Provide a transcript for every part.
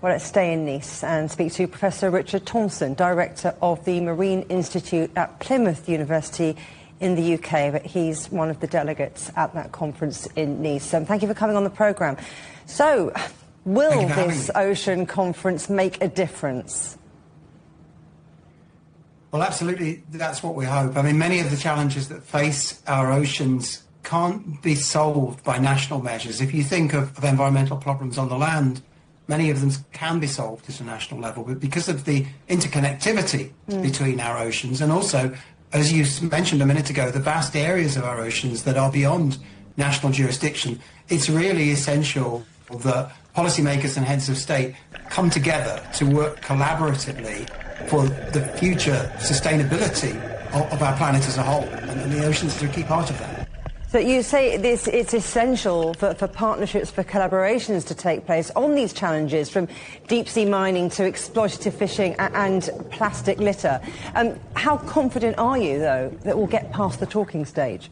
Well, let's stay in Nice and speak to Professor Richard Thompson, Director of the Marine Institute at Plymouth University in the UK, but he's one of the delegates at that conference in Nice. Thank you for coming on the programme. So, will this ocean conference make a difference? Well, absolutely, that's what we hope. I mean, many of the challenges that face our oceans can't be solved by national measures. If you think of environmental problems on the land, many of them can be solved at a national level, but because of the interconnectivity between our oceans, and also, as you mentioned a minute ago, the vast areas of our oceans that are beyond national jurisdiction, it's really essential that policymakers and heads of state come together to work collaboratively for the future sustainability of our planet as a whole, and the oceans are a key part of that. So you say it's essential for partnerships, for collaborations to take place on these challenges, from deep-sea mining to exploitative fishing and plastic litter. How confident are you, though, that we'll get past the talking stage?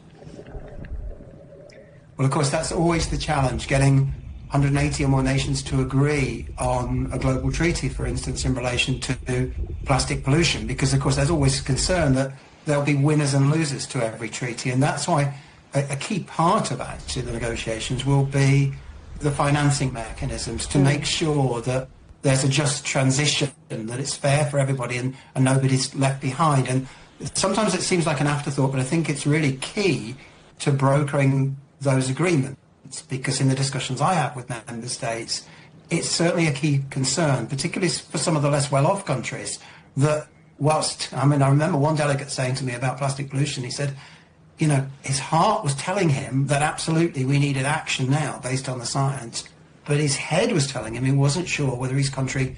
Well, of course, that's always the challenge, getting 180 or more nations to agree on a global treaty, for instance, in relation to plastic pollution, because, of course, there's always a concern that there'll be winners and losers to every treaty, and that's why a key part of actually the negotiations will be the financing mechanisms to make sure that there's a just transition, that it's fair for everybody and nobody's left behind. And sometimes it seems like an afterthought, but I think it's really key to brokering those agreements, because in the discussions I have with member states, it's certainly a key concern, particularly for some of the less well-off countries, that whilst, I mean, I remember one delegate saying to me about plastic pollution, he said, you know, his heart was telling him that absolutely we needed action now based on the science, but his head was telling him he wasn't sure whether his country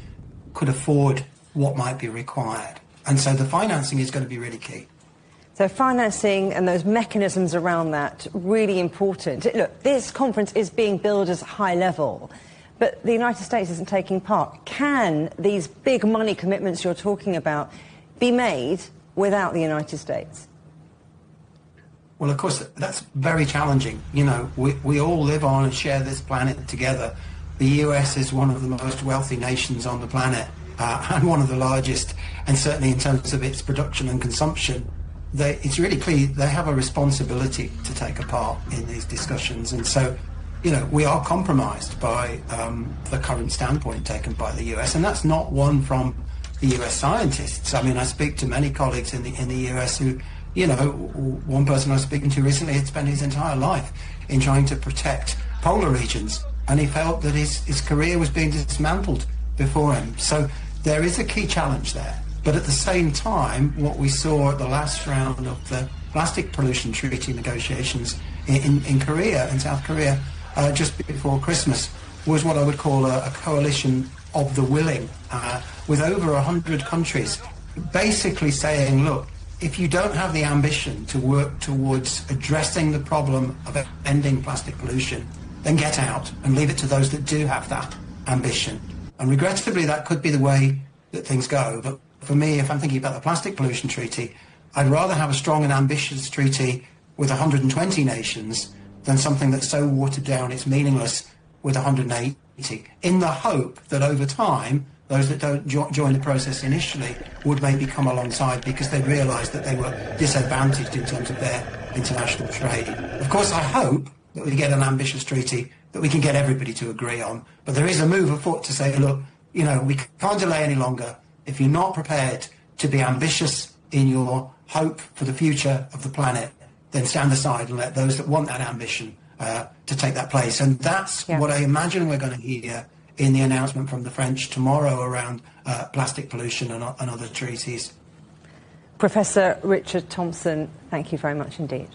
could afford what might be required. And so the financing is going to be really key. So financing and those mechanisms around that, really important. Look, this conference is being billed as high level, but the United States isn't taking part. Can these big money commitments you're talking about be made without the United States? Well, of course, that's very challenging. You know, we all live on and share this planet together. The US is one of the most wealthy nations on the planet, and one of the largest, and certainly in terms of its production and consumption. It's really clear they have a responsibility to take a part in these discussions. And so, you know, we are compromised by the current standpoint taken by the US, and that's not one from the US scientists. I mean, I speak to many colleagues in the US who, you know, one person I was speaking to recently had spent his entire life in trying to protect polar regions, and he felt that his career was being dismantled before him. So there is a key challenge there. But at the same time, what we saw at the last round of the plastic pollution treaty negotiations in Korea, in South Korea, just before Christmas, was what I would call a coalition of the willing, with over 100 countries basically saying, look, if you don't have the ambition to work towards addressing the problem of ending plastic pollution, then get out and leave it to those that do have that ambition. And regrettably, that could be the way that things go. But for me, if I'm thinking about the plastic pollution treaty, I'd rather have a strong and ambitious treaty with 120 nations than something that's so watered down it's meaningless with 180, in the hope that over time, those that don't join the process initially would maybe come alongside because they realised that they were disadvantaged in terms of their international trade. Of course, I hope that we get an ambitious treaty that we can get everybody to agree on. But there is a move afoot to say, look, you know, we can't delay any longer. If you're not prepared to be ambitious in your hope for the future of the planet, then stand aside and let those that want that ambition to take that place. And that's what I imagine we're going to hear in the announcement from the French tomorrow around plastic pollution and other treaties. Professor Richard Thompson, thank you very much indeed.